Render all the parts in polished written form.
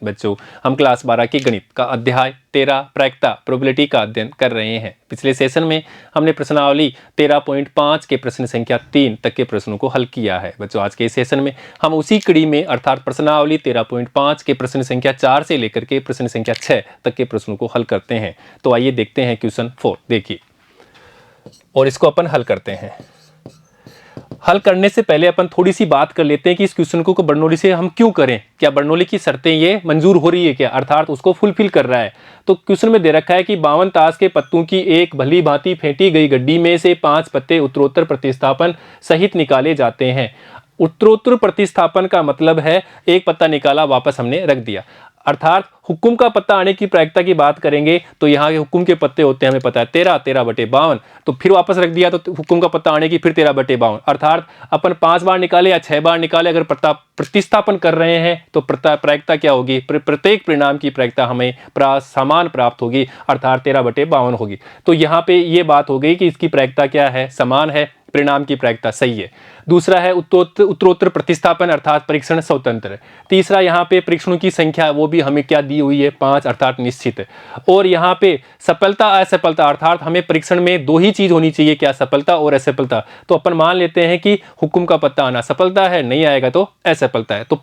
बच्चों, हम क्लास 12 की गणित का अध्याय 13 प्रायिकता प्रोबेबिलिटी का अध्ययन कर रहे हैं। पिछले सेशन में हमने प्रश्नावली 13.5 के प्रश्न संख्या 3 तक के प्रश्नों को हल किया है। बच्चों, आज के इस सेशन में हम उसी कड़ी में अर्थात प्रश्नावली 13.5 के प्रश्न संख्या 4 से लेकर के प्रश्न संख्या 6 तक के प्रश्नों को हल करते हैं। तो आइए देखते हैं क्वेश्चन 4, देखिए, और इसको अपन हल करते हैं। हल करने से पहले अपन थोड़ी सी बात कर लेते हैं कि इस क्वेश्चन को बर्नौली से हम क्यों करें, क्या बर्नौली की शर्तें ये मंजूर हो रही है क्या, अर्थात उसको फुलफिल कर रहा है। तो क्वेश्चन में दे रखा है कि 52 ताश के पत्तों की एक भली भांति फेंटी गई गड्डी में से 5 पत्ते उत्तरोत्तर प्रतिस्थापन सहित निकाले जाते हैं। उत्तरोत्तर प्रतिस्थापन का मतलब है एक पत्ता निकाला वापस हमने रख दिया, अर्थात हुक्म का पत्ता आने की प्रायिकता की बात करेंगे तो यहाँ के हुक्म के पत्ते होते हैं, हमें पता है 13/52, तो फिर वापस रख दिया तो हुक्म का पत्ता आने की फिर 13/52, अर्थात अपन 5 बार निकाले या 6 बार निकाले, अगर प्रतिस्थापन कर रहे हैं तो प्रायिकता क्या होगी, प्रत्येक परिणाम की प्रायिकता हमें समान प्राप्त होगी, अर्थात 13/52 होगी। तो यहाँ पे ये बात हो गई कि इसकी प्रायिकता क्या है, समान है, परिणाम की प्रायिकता सही है। दूसरा है उत्तरोत्तर प्रतिस्थापन अर्थात परीक्षण स्वतंत्र। तीसरा यहाँ पे परीक्षणों की संख्या वो भी हमें क्या दी हुई है, 5 अर्थात निश्चित। और यहाँ पे सफलता असफलता अर्थात हमें परीक्षण में दो ही चीज होनी चाहिए, क्या, सफलता और असफलता। तो अपन मान लेते हैं कि हुक्म का पत्ता आना सफलता है, नहीं आएगा तो असफलता है। तो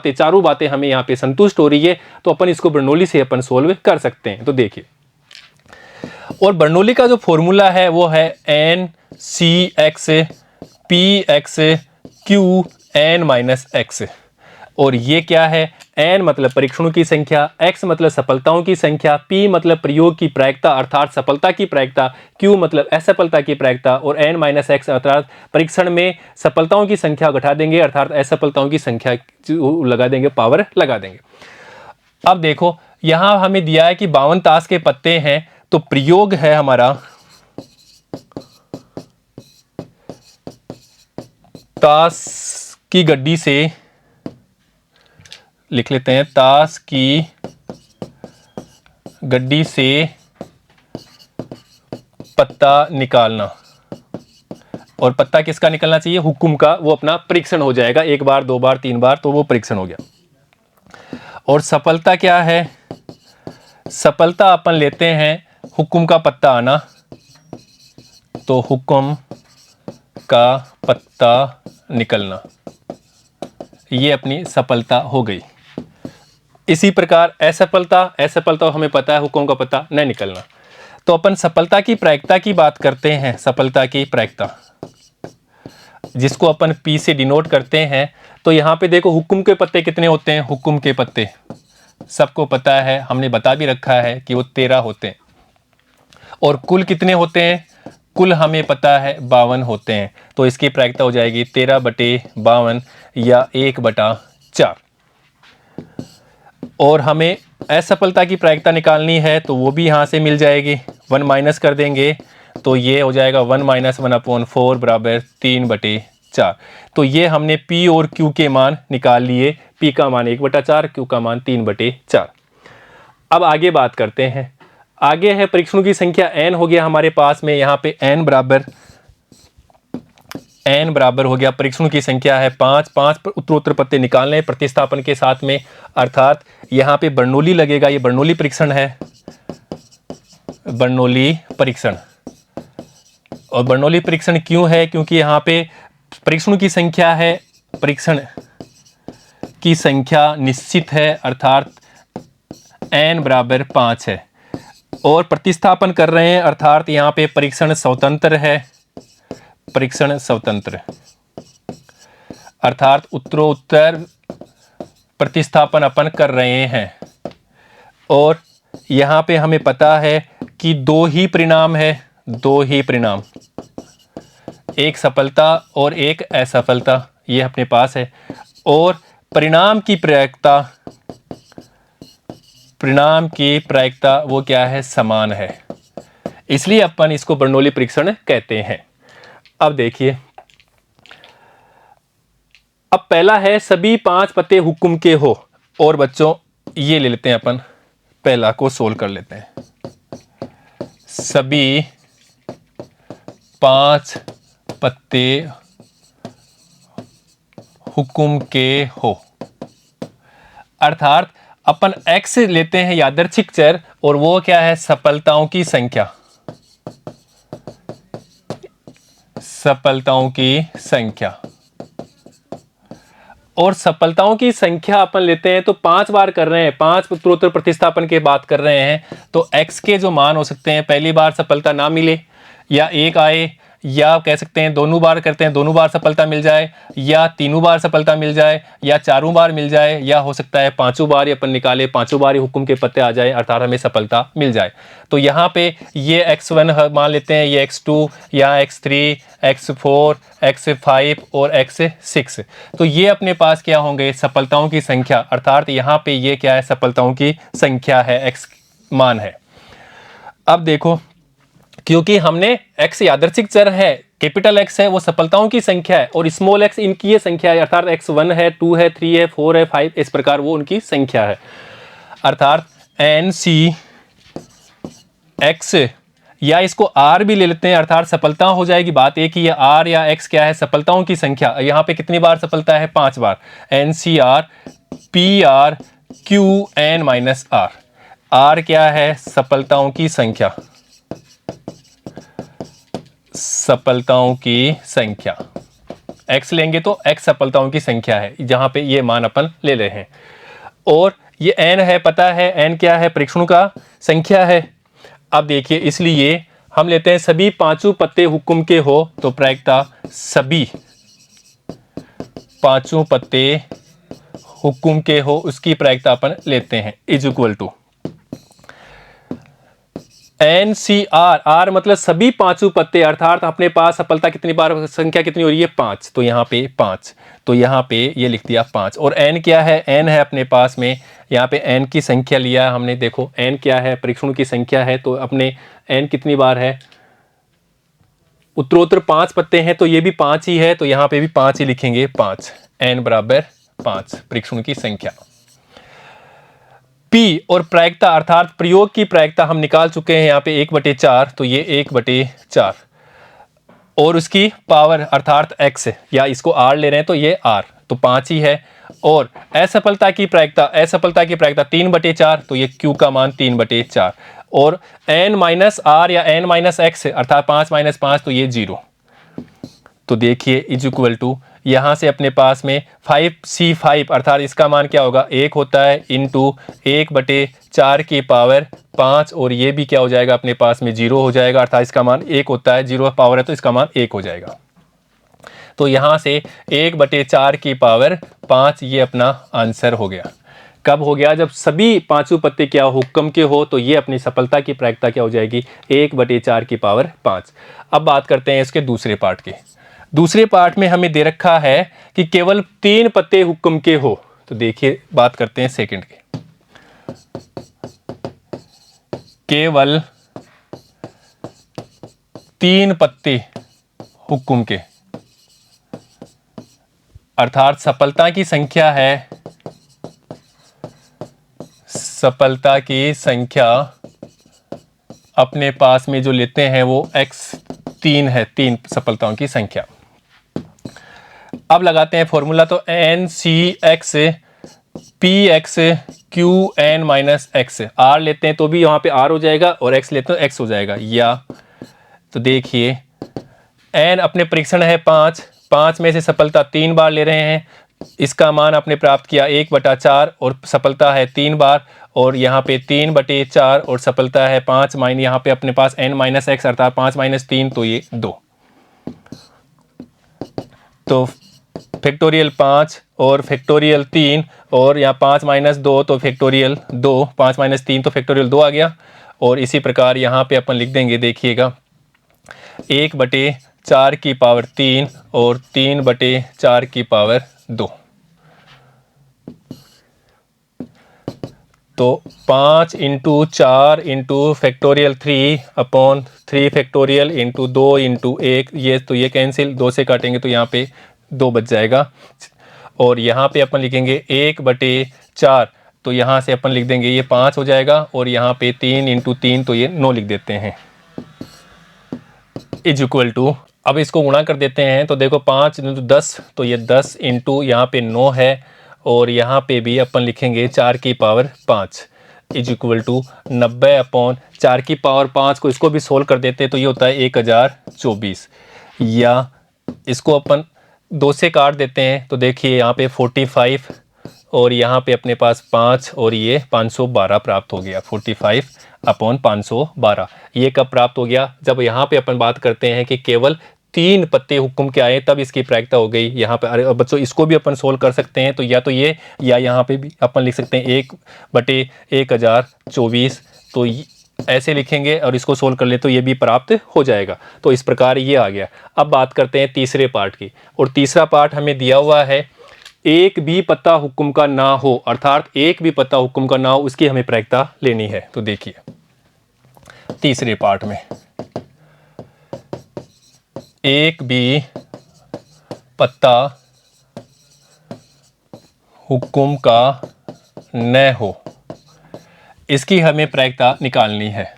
चारों बातें हमें यहाँ पे संतुष्ट हो रही है, तो अपन इसको बर्नौली से अपन सोल्व कर सकते हैं। तो देखिए, और बर्नौली का जो फॉर्मूला है वो है NCx Px Q n-x। और ये क्या है, n मतलब परीक्षणों की संख्या, x मतलब सफलताओं की संख्या, p मतलब प्रयोग की प्रायिकता अर्थात सफलता की प्रायिकता, q मतलब असफलता की प्रायिकता, और n-x अर्थात परीक्षण में सफलताओं की संख्या घटा देंगे अर्थात असफलताओं की संख्या लगा देंगे, पावर लगा देंगे। अब देखो, यहां हमें दिया है कि 52 ताश के पत्ते हैं, तो प्रयोग है हमारा ताश की गड्डी से, लिख लेते हैं ताश की गड्डी से पत्ता निकालना। और पत्ता किसका निकलना चाहिए, हुक्म का, वो अपना परीक्षण हो जाएगा, 1 बार 2 बार 3 बार, तो वो परीक्षण हो गया। और सफलता क्या है, सफलता अपन लेते हैं हुक्म का पत्ता आना, तो हुक्म का पत्ता निकलना, ये अपनी सफलता हो गई। इसी प्रकार असफलता हमें पता है हुक्म का पत्ता नहीं निकलना। तो अपन सफलता की प्रायिकता की बात करते हैं, सफलता की प्रायिकता जिसको अपन P से डिनोट करते हैं। तो यहाँ पे देखो हुक्म के पत्ते कितने होते हैं, हुक्म के पत्ते सबको पता है, हमने बता भी रखा है कि वो 13 होते हैं। और कुल कितने होते हैं, कुल हमें पता है 52 होते हैं। तो इसकी प्रायिकता हो जाएगी 13/52 या 1/4। और हमें असफलता की प्रायिकता निकालनी है, तो वो भी यहाँ से मिल जाएगी, 1 माइनस कर देंगे तो ये हो जाएगा 1 - 1/4 बराबर 3/4। तो ये हमने P और Q के मान निकाल लिए, P का मान 1/4, Q का मान 3/4। अब आगे बात करते हैं, आगे है परीक्षणों की संख्या n हो गया हमारे पास में, यहाँ पे n बराबर हो गया, परीक्षणों की संख्या है 5 उत्तरोत्तर पत्ते निकालने प्रतिस्थापन के साथ में, अर्थात यहाँ पे बर्नौली लगेगा, ये बर्नौली परीक्षण है, बर्नौली परीक्षण। और बर्नौली परीक्षण क्यों है, क्योंकि यहाँ पे परीक्षणों की संख्या है, परीक्षण की संख्या निश्चित है अर्थात n बराबर 5 है, और प्रतिस्थापन कर रहे हैं अर्थात यहाँ पे परीक्षण स्वतंत्र है, परीक्षण स्वतंत्र अर्थात उत्तरोत्तर प्रतिस्थापन अपन कर रहे हैं। और यहाँ पे हमें पता है कि 2 ही परिणाम है, 2 ही परिणाम, एक सफलता और एक असफलता, ये अपने पास है। और परिणाम की प्रायिकता वो क्या है, समान है, इसलिए अपन इसको बर्नौली परीक्षण कहते हैं। अब देखिए, अब पहला है सभी 5 पत्ते हुक्म के हो, और बच्चों ये ले लेते हैं अपन, पहला को सोल्व कर लेते हैं, सभी 5 पत्ते हुक्म के हो, अर्थात अपन x लेते हैं यादृच्छिक चर, और वो क्या है, सफलताओं की संख्या, सफलताओं की संख्या। और सफलताओं की संख्या अपन लेते हैं तो 5 बार कर रहे हैं, 5 उत्तरोत्तर प्रतिस्थापन की बात कर रहे हैं, तो x के जो मान हो सकते हैं, पहली बार सफलता ना मिले या एक आए, या कह सकते हैं दोनों बार करते हैं दोनों बार सफलता मिल जाए, या तीनों बार सफलता मिल जाए, या चारों बार मिल जाए, या हो सकता है पांचों बार ही अपन निकाले, पांचों बार ही हुक्म के पत्ते आ जाए, अर्थात हमें सफलता मिल जाए। तो यहाँ पे ये x1 मान लेते हैं, ये x2, यहाँ x3, x4, x5 और x6। तो ये अपने पास क्या होंगे, सफलताओं की संख्या, अर्थात यहाँ पे ये क्या है, सफलताओं की संख्या है, x मान है। अब देखो, क्योंकि हमने x यादृच्छिक चर है, कैपिटल X है, वो सफलताओं की संख्या है, और स्मॉल x इनकी ये संख्या है, अर्थात x1 है, 2 है, 3 है, 4 है, 5, इस प्रकार वो उनकी संख्या है। अर्थात NC या इसको R भी ले लेते हैं, अर्थात सफलता हो जाएगी, बात एक ही है, R या X क्या है, सफलताओं की संख्या। यहाँ पे कितनी बार सफलता है, 5 बार। NCR PR QN-R, R क्या है, सफलताओं की संख्या, सफलताओं की संख्या। x लेंगे तो x सफलताओं की संख्या है, जहां पे ये मान अपन ले रहे हैं। और ये n है, पता है n क्या है, परीक्षणों का संख्या है। अब देखिए, इसलिए हम लेते हैं सभी पांचों पत्ते हुक्म के हो, तो प्रायिकता सभी पांचों पत्ते हुक्म के हो उसकी प्रायिकता अपन लेते हैं, is equal to NCR, R मतलब सभी पांचों पत्ते, अर्थात अपने पास सफलता कितनी बार, संख्या कितनी हो रही है, 5, तो यहाँ पे 5, तो यहाँ पे ये लिख दिया 5। और n क्या है, n है अपने पास में, यहाँ पे n की संख्या लिया हमने, देखो n क्या है, परीक्षणों की संख्या है, तो अपने n कितनी बार है, उत्तरोत्तर 5 पत्ते हैं, तो ये भी 5 ही है, तो यहाँ पे भी 5 ही लिखेंगे, 5, n बराबर 5 परीक्षणों की संख्या। P और प्रायिकता, अर्थात प्रयोग की प्रायिकता हम निकाल चुके हैं यहाँ पे 1/4, तो ये 1/4, और उसकी पावर अर्थात x, या इसको r ले रहे हैं तो ये r, तो 5 ही है। और असफलता की प्रायिकता 3/4, तो ये q का मान 3/4, और n-r या n-x अर्थात 5 - 5, तो ये 0। तो देखिए इज इक्वल टू, यहाँ से अपने पास में 5C5 अर्थात इसका मान क्या होगा, 1 होता है, इंटू 1/4 की पावर 5, और ये भी क्या हो जाएगा अपने पास में 0 हो जाएगा, अर्थात इसका मान 1 होता है, 0 पावर है तो इसका मान 1 हो जाएगा। तो यहाँ से 1/4 की पावर 5 ये अपना आंसर हो गया। कब हो गया, जब सभी पांचों पत्ते क्या हुक्म के हो, तो ये अपनी सफलता की प्रायिकता क्या हो जाएगी, 1/4 की पावर 5। अब बात करते हैं इसके दूसरे पार्ट की। दूसरे पार्ट में हमें दे रखा है कि केवल 3 पत्ते हुक्म के हो, तो देखिए बात करते हैं सेकंड के। केवल 3 पत्ते हुक्म के, अर्थात सफलता की संख्या है, सफलता की संख्या अपने पास में जो लेते हैं वो x3 है, 3 सफलताओं की संख्या। अब लगाते हैं फॉर्मूला, तो NCX PX QN-X, R लेते हैं तो भी यहाँ पे R हो जाएगा, और X लेते हैं तो X हो जाएगा, या तो देखिए N अपने परीक्षण है 5, 5 में से सफलता 3 बार ले रहे हैं, इसका मान आपने प्राप्त किया 1/4, और सफलता है 3 बार, और यहाँ पे 3/4 और सफलता है 5, माइन यहाँ पे अपने पास n-x अर्थात 5 - 3, तो ये 2, तो फैक्टोरियल 5 और फैक्टोरियल 3, और यहाँ 5 - 2 तो फैक्टोरियल 2, 5 - 3 तो फैक्टोरियल 2 आ गया। और इसी प्रकार यहाँ पे अपन लिख देंगे, देखिएगा 1/4 की पावर 3 और 3/4 की पावर 2, तो 5 × 4 × फैक्टोरियल 3/3 फैक्टोरियल × 2 × 1, ये तो ये कैंसिल, 2 से काटेंगे तो यहाँ पे 2 बच जाएगा, और यहाँ पे अपन लिखेंगे 1/4, तो यहाँ से अपन लिख देंगे ये 5 हो जाएगा, और यहाँ पे 3 × 3 तो ये 9 लिख देते हैं, इज इक्वल टू, अब इसको गुणा कर देते हैं, तो देखो 5 × 10 तो ये 10 × यहाँ पे 9 है, और यहाँ पे भी अपन लिखेंगे 4 की पावर 5 इज इक्वल टू 90/4 की पावर 5 को इसको भी सोल्व कर देते हैं तो ये होता है 1024, या इसको अपन 2 से काट देते हैं तो देखिए यहाँ पे 45 और यहाँ पे अपने पास 5 और ये 512 प्राप्त हो गया। 45/512 ये कब प्राप्त हो गया? जब यहाँ पे अपन बात करते हैं कि केवल 3 पत्ते हुक्म के आए तब इसकी प्रायिकता हो गई। यहाँ पे अरे बच्चों इसको भी अपन सोल्व कर सकते हैं, तो ये या यहाँ पे भी अपन लिख सकते हैं 1/1024, तो ऐसे लिखेंगे और इसको सोल्व कर ले तो ये भी प्राप्त हो जाएगा। तो इस प्रकार ये आ गया। अब बात करते हैं तीसरे पार्ट की, और तीसरा पार्ट हमें दिया हुआ है एक भी पत्ता हुक्म का ना हो, अर्थात एक भी पत्ता हुक्म का ना हो उसकी हमें प्रायिकता लेनी है। तो देखिए तीसरे पार्ट में एक भी पत्ता हुक्म का न हो, इसकी हमें प्रायिकता निकालनी है।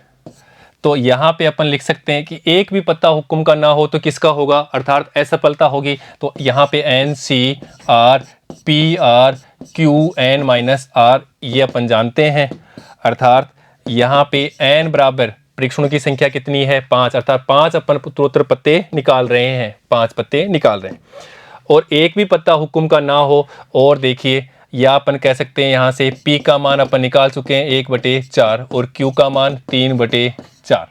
तो यहाँ पे अपन लिख सकते हैं कि एक भी पत्ता हुक्म का ना हो तो किसका होगा, अर्थात असफलता होगी। तो यहाँ पे NCR PR QN -R ये अपन जानते हैं, अर्थात यहाँ पे n बराबर परीक्षणों की संख्या कितनी है 5, अर्थात 5 अपन उत्तरोत्तर पत्ते निकाल रहे हैं, 5 पत्ते निकाल रहे हैं। और एक भी पत्ता हुक्म का ना हो, और देखिए या अपन कह सकते हैं यहाँ से P का मान अपन निकाल चुके हैं 1/4 और Q का मान 3/4।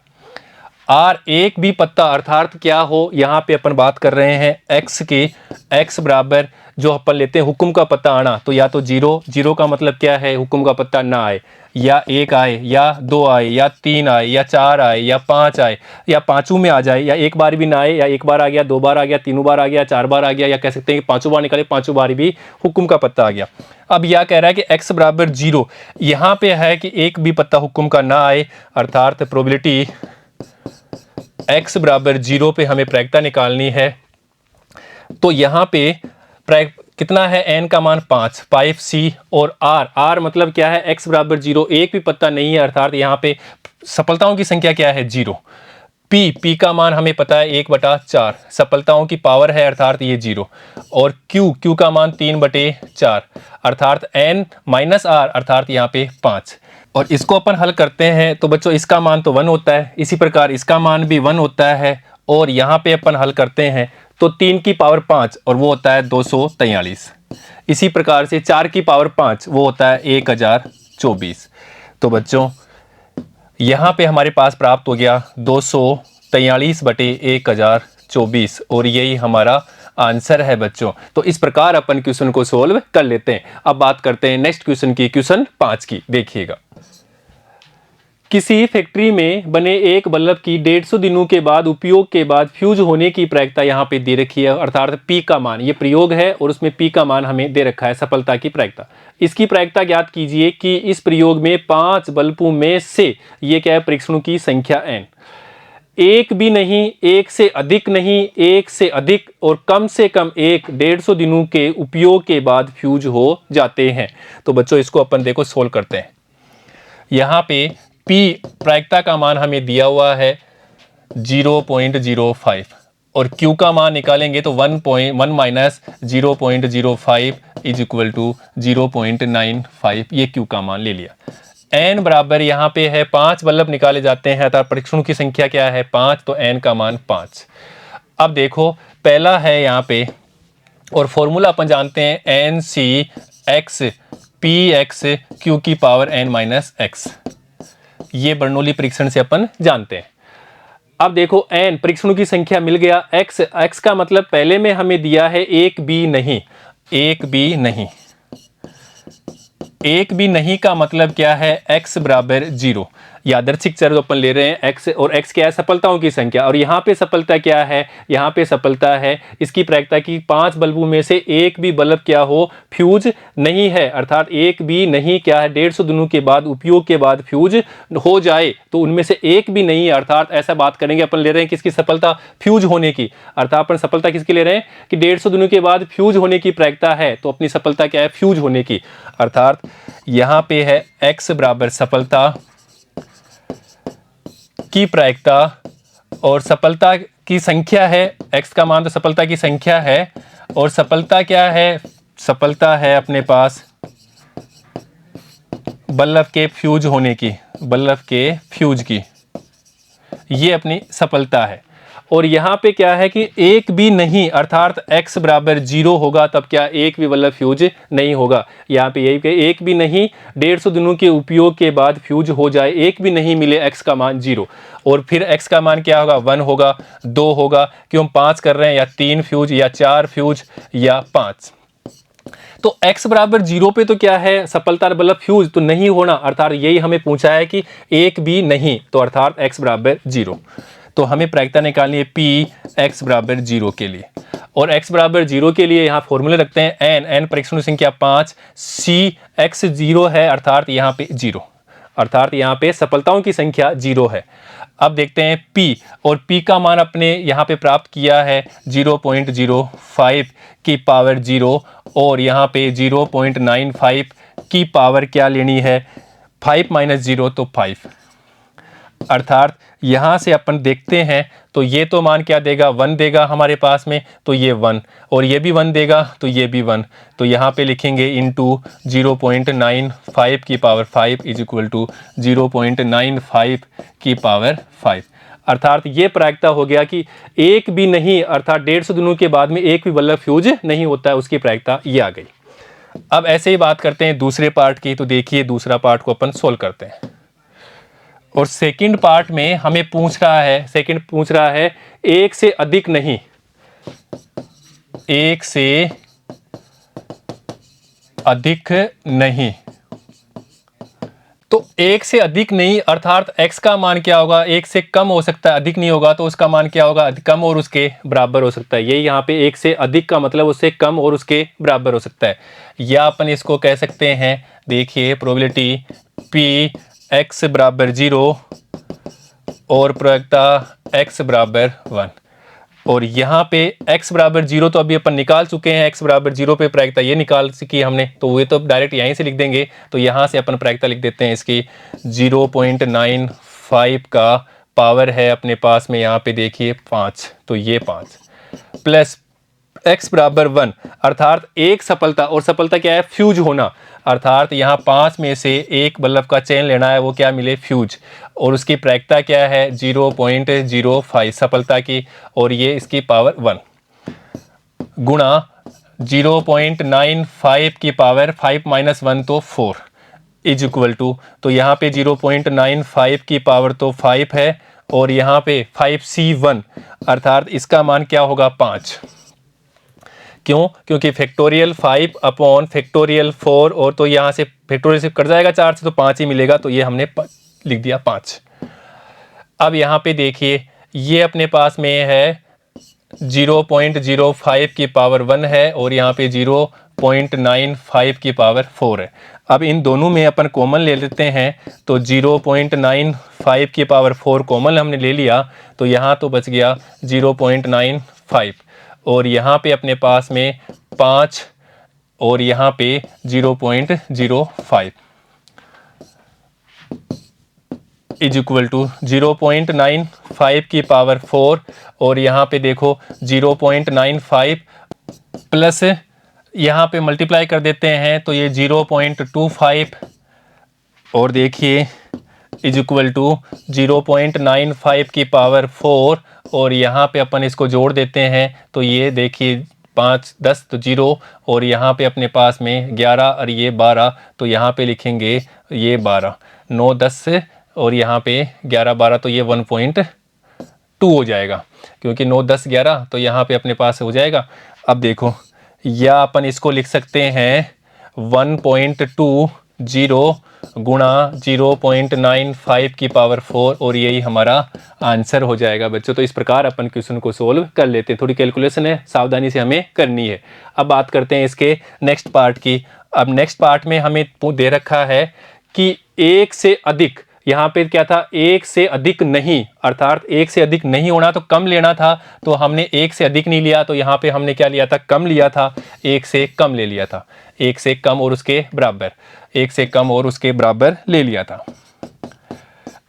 R एक भी पत्ता अर्थात क्या हो, यहाँ पे अपन बात कर रहे हैं X की, X बराबर जो अपन लेते हैं हुक्म का पत्ता आना, तो या तो 0 का मतलब क्या है हुक्म का पत्ता ना आए, या 1 आए, या 2 आए, या 3 आए, या 4 आए, या 5 आए, या पाँचों में आ जाए, या एक बार भी ना आए, या एक बार आ गया, 2 बार आ गया, 3 बार आ गया, 4 बार आ गया, या कह सकते हैं कि 5 बार निकाले 5 बार भी हुक्म का पत्ता आ गया। अब यह कह रहा है कि x बराबर 0, यहाँ पे है कि एक भी पत्ता हुक्म का ना आए, अर्थात प्रोबेबिलिटी x बराबर 0 पे हमें प्रायिकता निकालनी है। तो यहाँ पे कितना है, n का मान 5C और r मतलब क्या है, x बराबर 0 एक भी पत्ता नहीं है, अर्थात यहाँ पे सफलताओं की संख्या क्या है 0। P का मान हमें पता है 1/4 सफलताओं की पावर है, अर्थात ये 0। और Q का मान 3/4 अर्थात n -r अर्थात यहाँ पे 5। और इसको अपन हल करते हैं तो बच्चों इसका मान तो 1 होता है, इसी प्रकार इसका मान भी 1 होता है, और यहाँ पे अपन हल करते हैं तो 3 की पावर 5 और वो होता है 243। इसी प्रकार से 4 की पावर 5 वो होता है 1024। तो बच्चों यहाँ पे हमारे पास प्राप्त हो गया 243/1024 और यही हमारा आंसर है बच्चों। तो इस प्रकार अपन क्वेश्चन को सोल्व कर लेते हैं। अब बात करते हैं नेक्स्ट क्वेश्चन की, क्वेश्चन 5 की। देखिएगा, किसी फैक्ट्री में बने एक बल्ब की 150 दिनों के बाद उपयोग के बाद फ्यूज होने की प्रायिकता यहाँ पे दे रखी है, अर्थात P का मान, ये प्रयोग है और उसमें P का मान हमें दे रखा है, सफलता की प्रायिकता। इसकी प्रायिकता ज्ञात कीजिए कि इस प्रयोग में 5 बल्बों में से ये क्या है, परीक्षणों की संख्या n, एक भी नहीं, एक से अधिक नहीं, एक से अधिक और कम से कम एक 150 दिनों के उपयोग के बाद फ्यूज हो जाते हैं। तो बच्चों इसको अपन देखो सोल्व करते हैं। यहाँ पे P प्रायिकता का मान हमें दिया हुआ है 0.05 और Q का मान निकालेंगे तो 1 - 0.05 इज इक्वल टू 0.95, ये Q का मान ले लिया। n बराबर यहाँ पे है 5 बल्ब निकाले जाते हैं, अर्थात परीक्षणों की संख्या क्या है 5, तो n का मान 5। अब देखो पहला है यहाँ पे, और फॉर्मूला अपन जानते हैं NCx Px Q की पावर n - x, ये बर्नौली परीक्षण से अपन जानते हैं। अब देखो n परीक्षणों की संख्या मिल गया, x का मतलब पहले में हमें दिया है एक भी नहीं, एक भी नहीं, एक भी नहीं का मतलब क्या है, x बराबर 0, यादृच्छिक चर अपन ले रहे हैं x, और x क्या है, सफलताओं की संख्या, और यहाँ पे सफलता क्या है, यहाँ पे सफलता है इसकी प्रायिकता की 5 बल्बों में से एक भी बल्ब क्या हो, फ्यूज नहीं है, अर्थात एक भी नहीं क्या है, 150 दिनों के बाद उपयोग के बाद फ्यूज हो जाए, तो उनमें से एक भी नहीं है, अर्थात ऐसा बात करेंगे अपन ले रहे हैं किसकी सफलता, फ्यूज होने की, अर्थात अपन सफलता किसकी ले रहे हैं कि 150 दिनों के बाद फ्यूज होने की प्रायिकता है, तो अपनी सफलता क्या है, फ्यूज होने की, अर्थात यहाँ पे है x बराबर सफलता की प्रायिकता और सफलता की संख्या है, x का मान तो सफलता की संख्या है, और सफलता क्या है, सफलता है अपने पास बल्ब के फ्यूज होने की, बल्ब के फ्यूज की, ये अपनी सफलता है। और यहाँ पे क्या है कि एक भी नहीं, अर्थात x बराबर 0 होगा तब क्या एक भी बल्ब फ्यूज नहीं होगा। यहाँ पे यही एक भी नहीं, 150 दिनों के उपयोग के बाद फ्यूज हो जाए, एक भी नहीं मिले, x का मान 0, और फिर x का मान क्या होगा, 1 होगा, 2 होगा, क्यों 5 कर रहे हैं, या 3 फ्यूज या 4 फ्यूज या 5। तो x बराबर 0 पे तो क्या है, सफलता बल्ब फ्यूज तो नहीं होना, अर्थात यही हमें पूछा है कि एक भी नहीं, तो अर्थात x बराबर 0। तो हमें प्रायिकता निकालनी है p x बराबर 0 के लिए। और x बराबर 0 के लिए यहाँ फॉर्मूले रखते हैं n परीक्षण संख्या 5, c x 0 है, अर्थात यहाँ पे 0, अर्थात यहाँ पे सफलताओं की संख्या 0 है। अब देखते हैं p, और p का मान अपने यहाँ पे प्राप्त किया है 0.05 की पावर 0, और यहाँ पे 0.95 की पावर क्या लेनी है, 5 - 0 तो 5, अर्थात यहाँ से अपन देखते हैं तो ये तो मान क्या देगा, 1 देगा हमारे पास में, तो ये 1, और ये भी 1 देगा तो ये भी 1, तो यहाँ पे लिखेंगे इंटू 0.95 की पावर 5 इज इक्वल टू 0.95 की पावर 5। अर्थात ये प्रायिकता हो गया कि एक भी नहीं, अर्थात 150 दिनों के बाद में एक भी बल्ब फ्यूज नहीं होता है, उसकी प्रायिकता ये आ गई। अब ऐसे ही बात करते हैं दूसरे पार्ट की। तो देखिए दूसरा पार्ट को अपन सोल्व करते हैं, और सेकंड पार्ट में हमें पूछ रहा है, सेकंड पूछ रहा है एक से अधिक नहीं, एक से अधिक नहीं। तो एक से अधिक नहीं अर्थात x का मान क्या होगा, एक से कम हो सकता है, अधिक नहीं होगा, तो उसका मान क्या होगा, कम और उसके बराबर हो सकता है। यही यहाँ पे एक से अधिक का मतलब उससे कम और उसके बराबर हो सकता है, या अपन इसको कह सकते हैं, देखिए प्रोबेबिलिटी p x बराबर 0 और प्रायिकता x बराबर 1। और यहाँ पे x बराबर 0 तो अभी अपन निकाल चुके हैं, x बराबर 0 पे प्रायिकता ये निकाल की हमने, तो वो तो डायरेक्ट यहीं से लिख देंगे। तो यहाँ से अपन प्रायिकता लिख देते हैं इसकी 0.95 का पावर है अपने पास में, यहाँ पे देखिए 5, तो ये 5 प्लस x बराबर 1, अर्थात एक सफलता, और सफलता क्या है, फ्यूज होना, अर्थात यहाँ 5 में से एक बल्ब का चयन लेना है, वो क्या मिले, फ्यूज, और उसकी प्रायिकता क्या है 0.05 सफलता की, और ये इसकी पावर 1 गुणा 0.95 की पावर 5 - 1 तो 4 इज इक्वल टू, तो यहाँ पे 0.95 की पावर तो 5 है, और यहाँ पे 5c1 अर्थात इसका मान क्या होगा 5। क्यों, क्योंकि फैक्टोरियल 5 अपॉन फैक्टोरियल 4, और तो यहाँ से फैक्टोरियल से कट जाएगा 4 से, तो 5 ही मिलेगा, तो ये हमने लिख दिया 5। अब यहाँ पे देखिए ये अपने पास में है 0.05 की पावर 1 है, और यहाँ पे 0.95 की पावर 4 है। अब इन दोनों में अपन कॉमन ले लेते हैं, तो 0.95 की पावर 4 कॉमन हमने ले लिया, तो यहाँ तो बच गया 0.95, और यहाँ पे अपने पास में 5, और यहाँ पे 0.05 इज इक्वल टू 0.95 की पावर 4, और यहाँ पे देखो 0.95 प्लस यहाँ पे मल्टीप्लाई कर देते हैं, तो ये 0.25, और देखिए इज इक्वल टू 0.95 की पावर 4, और यहाँ पे अपन इसको जोड़ देते हैं, तो ये देखिए 5 10 तो 0, और यहाँ पे अपने पास में 11 और ये 12, तो यहाँ पे लिखेंगे ये 12, 9 10 और यहाँ पे 11 12, तो ये 1.2 हो जाएगा, क्योंकि 9 10 11 तो यहाँ पे अपने पास हो जाएगा। अब देखो, या अपन इसको लिख सकते हैं 1.20 गुणा 0.95 की पावर 4, और यही हमारा आंसर हो जाएगा बच्चों। तो इस प्रकार अपन क्वेश्चन को सोल्व कर लेते हैं। थोड़ी कैलकुलेशन है, सावधानी से हमें करनी है। अब बात करते हैं इसके नेक्स्ट पार्ट की। अब नेक्स्ट पार्ट में हमें दे रखा है कि एक से अधिक, यहाँ पे क्या था, एक से अधिक नहीं, अर्थात एक से अधिक नहीं होना तो कम लेना था, तो हमने एक से अधिक नहीं लिया, तो यहाँ पे हमने क्या लिया था, कम लिया था, एक से कम ले लिया था, एक से कम और उसके बराबर, एक से कम और उसके बराबर ले लिया था।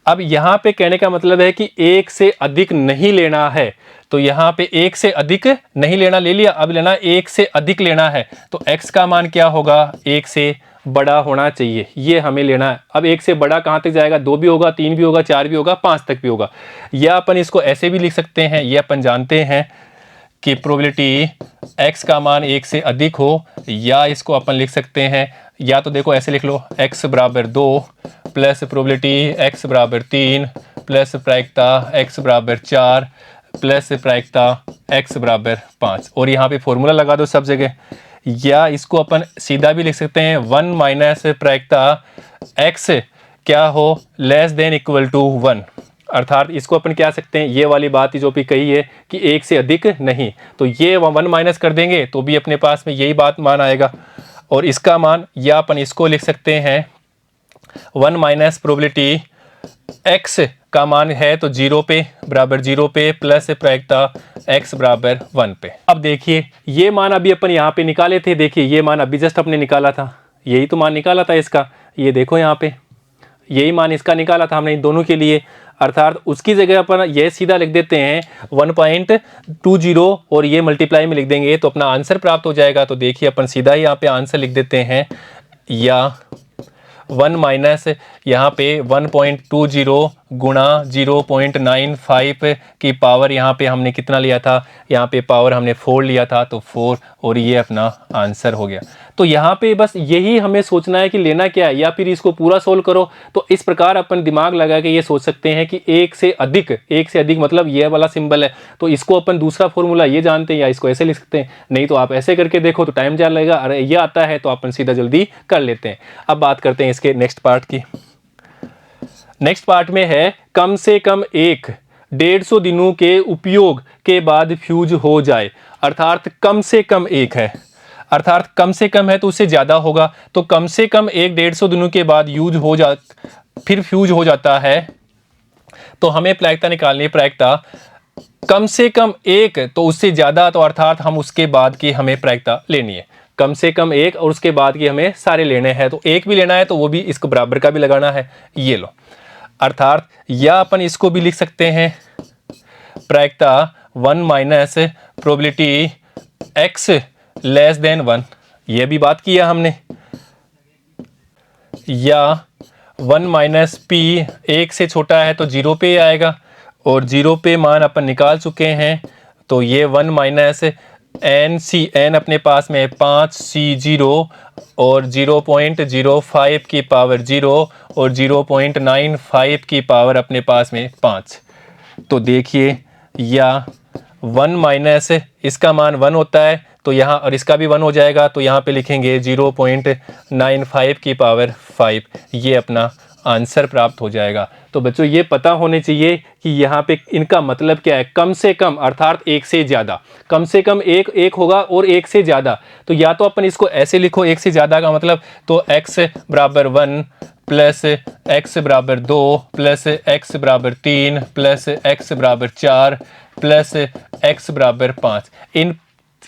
अब यहाँ पे कहने का मतलब है कि एक से अधिक नहीं लेना है, तो यहाँ पे एक से अधिक नहीं लेना, ले लिया, अब लेना एक से अधिक लेना है। तो x का मान क्या होगा, एक से बड़ा होना चाहिए, ये हमें लेना है। अब एक से बड़ा कहाँ तक जाएगा, 2 भी होगा, 3 भी होगा, 4 भी होगा, 5 तक भी होगा। या अपन इसको ऐसे भी लिख सकते हैं, ये अपन जानते हैं कि प्रोबेबिलिटी x का मान एक से अधिक हो, या इसको अपन लिख सकते हैं, या तो देखो ऐसे लिख लो, x बराबर 2 प्लस प्रोबेबिलिटी x बराबर 3 प्लस प्रायिकता x बराबर 4 प्लस प्रायिकता x बराबर 5, और यहाँ पे फॉर्मूला लगा दो सब जगह। या इसको अपन सीधा भी लिख सकते हैं, 1 माइनस प्रायिकता x क्या हो, लेस देन इक्वल टू 1, अर्थात इसको अपन क्या सकते हैं, ये वाली बात ही जो भी कही है कि एक से अधिक नहीं, तो ये 1 माइनस कर देंगे तो भी अपने पास में यही बात मान आएगा। और इसका मान, या अपन इसको लिख सकते हैं 1 माइनस प्रोबेबिलिटी x का मान है तो 0 पे बराबर 0 पे प्लस प्रायिकता x बराबर 1 पे। अब देखिए ये मान अभी अपन यहाँ पे निकाले थे, देखिए ये मान अभी जस्ट अपने निकाला था, यही तो मान निकाला था इसका, ये देखो यहाँ पे यही मान इसका निकाला था हमने इन दोनों के लिए, अर्थात उसकी जगह अपन ये सीधा लिख देते हैं 1.20 और ये मल्टीप्लाई में लिख देंगे तो अपना आंसर प्राप्त हो जाएगा। तो देखिए अपन सीधा ही यहाँ पे आंसर लिख देते हैं, या 1 माइनस यहाँ पे 1.20 गुणा 0.95 की पावर, यहाँ पे हमने कितना लिया था, यहाँ पे पावर हमने 4 लिया था तो 4, और ये अपना आंसर हो गया। तो यहाँ पे बस यही हमें सोचना है कि लेना क्या है, या फिर इसको पूरा सोल्व करो। तो इस प्रकार अपन दिमाग लगा के ये सोच सकते हैं कि एक से अधिक मतलब ये वाला सिंबल है, तो इसको अपन दूसरा फॉर्मूला ये जानते हैं, या इसको ऐसे लिख सकते हैं। नहीं तो आप ऐसे करके देखो तो टाइम ज़्यादा लगेगा, अरे ये आता है तो अपन सीधा जल्दी कर लेते हैं। अब बात करते हैं इसके नेक्स्ट पार्ट की। नेक्स्ट पार्ट में है कम से कम एक 150 दिनों के उपयोग के बाद फ्यूज हो जाए, अर्थात कम से कम एक है, अर्थात कम से कम है तो उससे ज़्यादा होगा, तो कम से कम एक 150 दिनों के बाद फिर फ्यूज हो जाता है। तो हमें प्रायिकता निकालनी है, प्रायिकता कम से कम एक तो उससे ज़्यादा, तो अर्थात हम उसके बाद की हमें प्रायिकता लेनी है, कम से कम एक और उसके बाद की हमें सारे लेने हैं। तो एक भी लेना है तो वो भी इसको बराबर का भी लगाना है, ये लो, अर्थात या अपन इसको भी लिख सकते हैं प्रायिकता 1 minus probability x less than 1, ये भी बात किया हमने, या 1 माइनस p 1 से छोटा है तो 0 पे आएगा, और 0 पे मान अपन निकाल चुके हैं, तो ये 1 माइनस n अपने पास में 5c0 और 0.05 की पावर 0 और 0.95 की पावर अपने पास में 5। तो देखिए, या 1 माइनस इसका मान 1 होता है तो यहाँ, और इसका भी 1 हो जाएगा तो यहाँ पे लिखेंगे 0.95 की पावर 5, ये अपना आंसर प्राप्त हो जाएगा। तो बच्चों ये पता होने चाहिए कि यहाँ पे इनका मतलब क्या है, कम से कम अर्थात एक से ज़्यादा, कम से कम एक होगा और एक से ज़्यादा। तो या तो अपन इसको ऐसे लिखो, एक से ज़्यादा का मतलब तो x बराबर 1 प्लस x बराबर 2 प्लस x बराबर 3 प्लस x बराबर 4 प्लस x बराबर 5, इन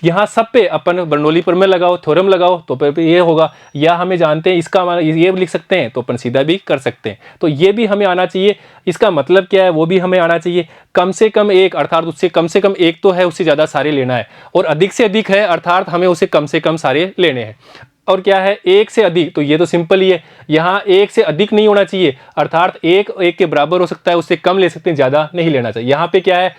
यहाँ सब पे अपन बर्नौली प्रमेय लगाओ, थ्योरम लगाओ तो फिर ये होगा। या हमें जानते हैं इसका मान ये लिख सकते हैं तो अपन सीधा भी कर सकते हैं, तो ये भी हमें आना चाहिए, इसका मतलब क्या है वो भी हमें आना चाहिए। कम से कम एक अर्थात उससे कम से कम एक तो है, उससे ज़्यादा सारे लेना है, और अधिक से अधिक है अर्थात हमें उसे कम से कम सारे लेने हैं। और क्या है एक से अधिक, तो ये तो सिंपल ही है, यहाँ एक से अधिक नहीं होना चाहिए, अर्थात एक के बराबर हो सकता है, उससे कम ले सकते हैं, ज़्यादा नहीं लेना चाहिए। यहाँ पे क्या है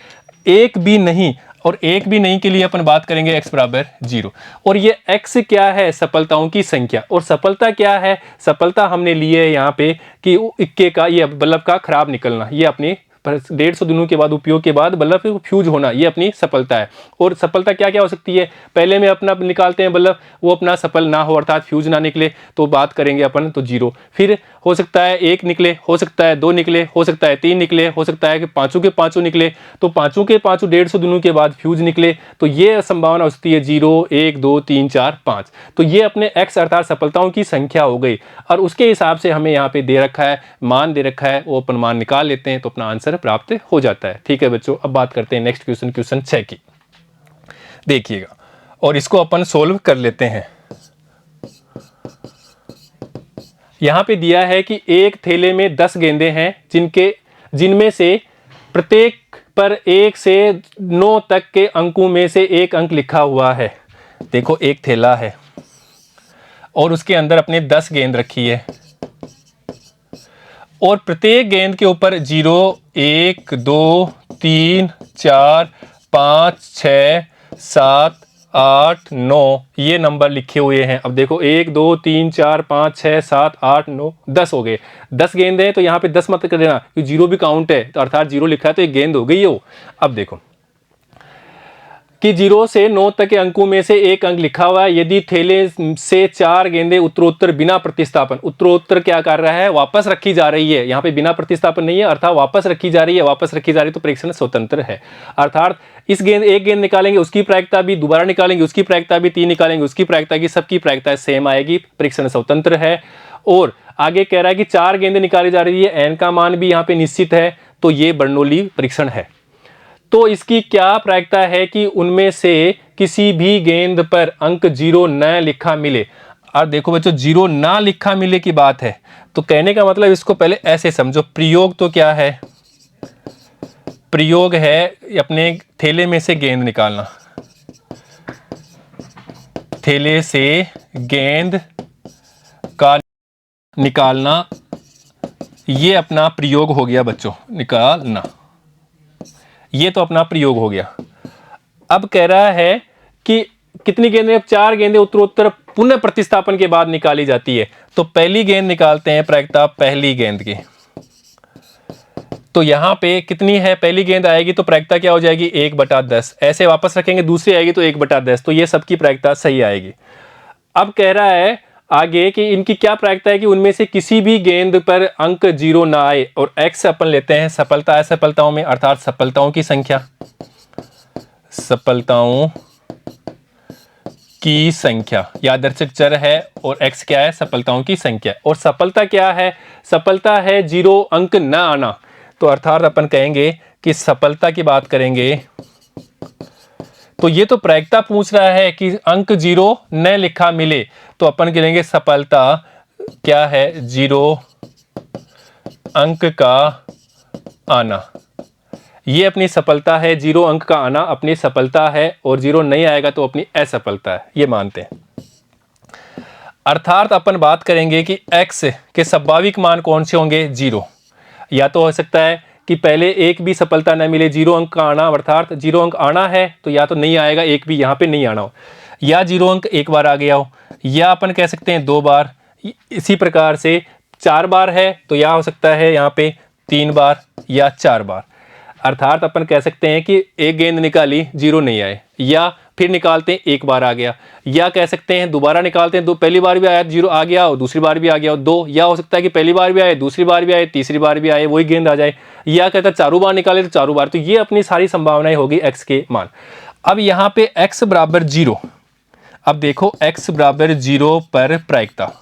एक भी नहीं, और एक भी नहीं के लिए अपन बात करेंगे x बराबर 0, और ये x क्या है सफलताओं की संख्या, और सफलता क्या है, सफलता हमने ली है यहाँ पे कि इक्के का ये बल्ब का खराब निकलना, ये अपनी 150 दिनों के बाद उपयोग के बाद बल्ब फ्यूज होना, ये अपनी सफलता है। और सफलता क्या क्या हो सकती है, पहले में अपना निकालते हैं बल्ब, वो अपना सफल ना हो अर्थात फ्यूज ना निकले तो बात करेंगे अपन तो 0, फिर हो सकता है 1 निकले, हो सकता है 2 निकले, हो सकता है 3 निकले, हो सकता है कि पाँचों के पाँचों निकले, तो पाँचों के पाँचों 150 दिनों के बाद फ्यूज निकले, तो ये संभावना हो सकती है 0 1 2 3 4 5। तो ये अपने x अर्थात सफलताओं की संख्या हो गई, और उसके हिसाब से हमें यहाँ पे दे रखा है, मान दे रखा है, वो अपन मान निकाल लेते हैं तो अपना आंसर प्राप्त हो जाता है। ठीक है बच्चों, अब बात करते हैं नेक्स्ट क्वेश्चन, क्वेश्चन 6 की, देखिएगा, और इसको अपन सोल्व कर लेते हैं। यहां पे दिया है कि एक थैले में 10 गेंदें हैं जिनमें से प्रत्येक पर 1 से 9 तक के अंकों में से एक अंक लिखा हुआ है। देखो एक थैला है और उसके अंदर अपने 10 गेंद रखी है और प्रत्येक गेंद के ऊपर 0, 1, 2, 3, 4, 5, 6, 7, 8, 9 ये नंबर लिखे हुए हैं। अब देखो 1, 2, 3, 4, 5, 6, 7, 8, 9, 10 हो गए। 10 गेंद है तो यहाँ पे 10 मत कर देना क्योंकि 0 भी काउंट है, तो अर्थात 0 लिखा है तो एक गेंद हो गई हो। अब देखो कि 0 से 9 तक के अंकों में से एक अंक लिखा हुआ है। यदि थैले से 4 गेंदें उत्तरोत्तर बिना प्रतिस्थापन, उत्तरोत्तर क्या कर रहा है, वापस रखी जा रही है, यहाँ पे बिना प्रतिस्थापन नहीं है अर्थात वापस रखी जा रही है, वापस रखी जा रही है तो परीक्षण स्वतंत्र है। अर्थात इस गेंद एक गेंद निकालेंगे उसकी प्रायिकता भी, दोबारा निकालेंगे उसकी प्रायिकता भी, 3 निकालेंगे उसकी प्रायिकता की, सबकी प्रायिकता सेम आएगी, परीक्षण स्वतंत्र है। और आगे कह रहा है कि 4 गेंदें निकाली जा रही है, एन का मान भी यहाँ पे निश्चित है, तो ये बर्नौली परीक्षण है। तो इसकी क्या प्रायिकता है कि उनमें से किसी भी गेंद पर अंक 0 न लिखा मिले। और देखो बच्चों 0 ना लिखा मिले की बात है, तो कहने का मतलब इसको पहले ऐसे समझो, प्रयोग तो क्या है, प्रयोग है अपने थैले में से गेंद निकालना, थैले से गेंद का निकालना, ये अपना प्रयोग हो गया बच्चों, निकालना, ये तो अपना प्रयोग हो गया। अब कह रहा है कि कितनी गेंदें, अब 4 गेंदें उत्तरोत्तर पुनः प्रतिस्थापन के बाद निकाली जाती है। तो पहली गेंद निकालते हैं प्रायिकता पहली गेंद की, तो यहां पे कितनी है, पहली गेंद आएगी तो प्रायिकता क्या हो जाएगी 1/10, ऐसे वापस रखेंगे दूसरी आएगी तो 1/10, तो ये सबकी प्रायिकता सही आएगी। अब कह रहा है आगे कि इनकी क्या प्रायिकता है कि उनमें से किसी भी गेंद पर अंक 0 ना आए, और x अपन लेते हैं सफलता असफलताओं में, अर्थात सफलताओं की संख्या, सफलताओं की संख्या यादृच्छिक चर है और x क्या है, सफलताओं की संख्या। और सफलता क्या है, सफलता है 0 अंक न आना, तो अर्थात अपन कहेंगे कि सफलता की बात करेंगे तो ये तो प्रायिकता पूछ रहा है कि अंक 0 न लिखा मिले, तो अपन कहेंगे सफलता क्या है, 0 अंक का आना, ये अपनी सफलता है, 0 अंक का आना अपनी सफलता है, और 0 नहीं आएगा तो अपनी असफलता है, ये मानते हैं। अर्थात अपन बात करेंगे कि x के स्वाभाविक मान कौन से होंगे, 0, या तो हो सकता है कि पहले एक भी सफलता न मिले, 0 अंक का आना, अर्थात 0 अंक आना है तो या तो नहीं आएगा, एक भी यहाँ पे नहीं आना हो, या 0 अंक एक बार आ गया हो, या अपन कह सकते हैं 2 बार, इसी प्रकार से 4 बार है तो या हो सकता है यहाँ पे 3 बार या 4 बार। अर्थात अपन कह सकते हैं कि एक गेंद निकाली 0 नहीं आए, या फिर निकालते हैं एक बार आ गया, या कह सकते हैं दोबारा निकालते हैं, पहली बार भी आया 0 आ गया और दूसरी बार भी आ गया 2, या हो सकता है कि पहली बार भी आए, दूसरी बार भी आए, तीसरी बार भी आए, वही गेंद आ जाए, या कहता है चारों बार निकाले तो चारों बार। तो ये अपनी सारी संभावनाएं होगी x के मान। अब यहाँ पे x बराबर 0, अब देखो x बराबर 0 पर प्रायिकता,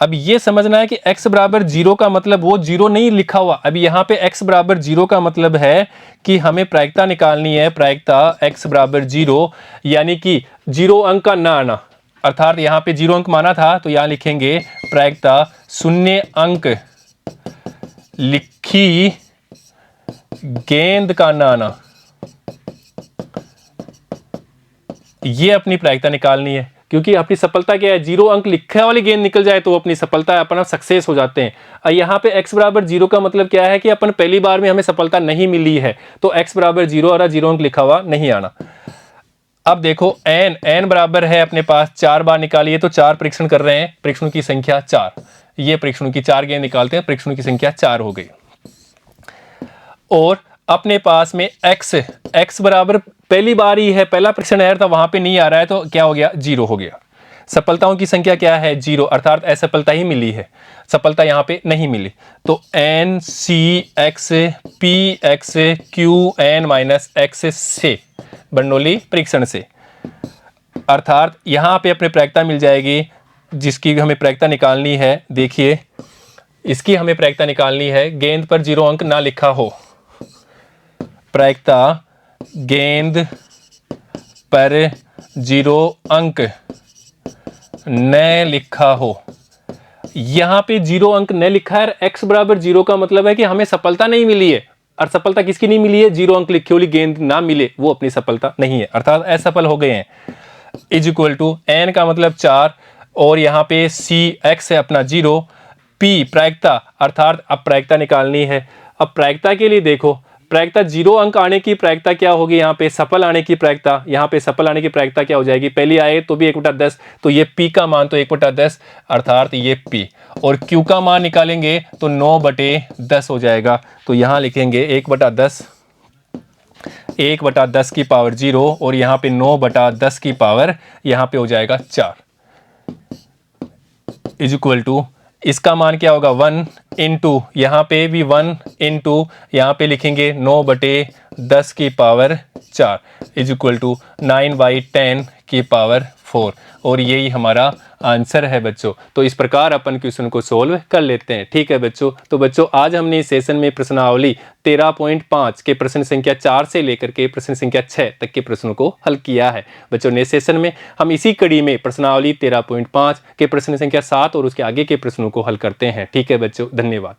अब ये समझना है कि x बराबर 0 का मतलब वो 0 नहीं लिखा हुआ, अभी यहाँ पे x बराबर 0 का मतलब है कि हमें प्रायिकता निकालनी है, प्रायिकता x बराबर 0 यानी कि 0 अंक का ना आना, अर्थात यहाँ पे 0 अंक माना था तो यहाँ लिखेंगे प्रायिकता 0 अंक लिखी गेंद का ना आना, ये अपनी प्रायिकता निकालनी है, क्योंकि अपनी सफलता क्या है, 0 अंक लिखा वाली गेंद निकल जाए तो अपनी सफलता अपना सक्सेस हो जाते हैं। और यहाँ पे x बराबर 0 का मतलब क्या है कि अपन पहली बार में हमें सफलता नहीं मिली है, तो x बराबर 0 और 0 अंक लिखा हुआ नहीं आना। अब देखो n बराबर है अपने पास 4 बार निकालिए, तो 4 परीक्षण कर रहे हैं, परीक्षणों की संख्या 4, ये परीक्षणों की 4 गेंद निकालते हैं, परीक्षणों की संख्या 4 हो गई। और अपने पास में x बराबर पहली बार ही है, पहला परीक्षण है था वहां पे नहीं आ रहा है, तो क्या हो गया 0 हो गया। सफलताओं की संख्या क्या है 0, अर्थात असफलता ही मिली है, सफलता यहां पे नहीं मिली, तो n c x p x q n minus x से बर्नौली परीक्षण से, अर्थात यहां पे अपने प्रायिकता मिल जाएगी जिसकी हमें प्रायिकता निकालनी है। देखिए इसकी हमें प्रायिकता निकालनी है, गेंद पर 0 अंक ना लिखा हो, प्रायिकता गेंद पर 0 अंक न लिखा हो, यहां पे 0 अंक न लिखा है, x बराबर 0 का मतलब है कि हमें सफलता नहीं मिली है, असफलता किसकी नहीं मिली है? 0 अंक लिखी हुई गेंद ना मिले वो अपनी सफलता नहीं है, अर्थात असफल हो गए हैं। इज इक्वल टू n का मतलब 4 और यहाँ पे c x है अपना 0, p प्रायिकता अर्थात अब प्रायिकता निकालनी है। अब प्रायिकता के लिए देखो, प्रायिकता 0 अंक आने की प्रायिकता क्या होगी? यहाँ पे सफल आने की प्रायिकता, यहाँ पे सफल आने की प्रायिकता क्या हो जाएगी? पहली आए तो भी 1/10, तो ये p का मान तो 1/10 अर्थात ये p, और q का मान निकालेंगे तो 9/10 हो जाएगा। तो यहाँ लिखेंगे 1/10, 1/10 की पावर 0 और यहाँ पे 9/10 की पावर यहाँ पे हो जाएगा 4 इज इक्वल टू, इसका मान क्या होगा? 1 इंटू, यहाँ पे भी 1 इंटू, यहाँ पे लिखेंगे 9/10 की पावर 4 इज इक्वल टू 9/10 की पावर 4, और यही हमारा आंसर है बच्चों। तो इस प्रकार अपन क्वेश्चन को सोल्व कर लेते हैं। ठीक है बच्चों, तो बच्चों आज हमने इस सेशन में प्रश्नावली 13.5 के प्रश्न संख्या 4 से लेकर के प्रश्न संख्या 6 तक के प्रश्नों को हल किया है। बच्चों नेक्स्ट सेशन में हम इसी कड़ी में प्रश्नावली 13.5 के प्रश्न संख्या 7 और उसके आगे के प्रश्नों को हल करते हैं। ठीक है बच्चों, धन्यवाद।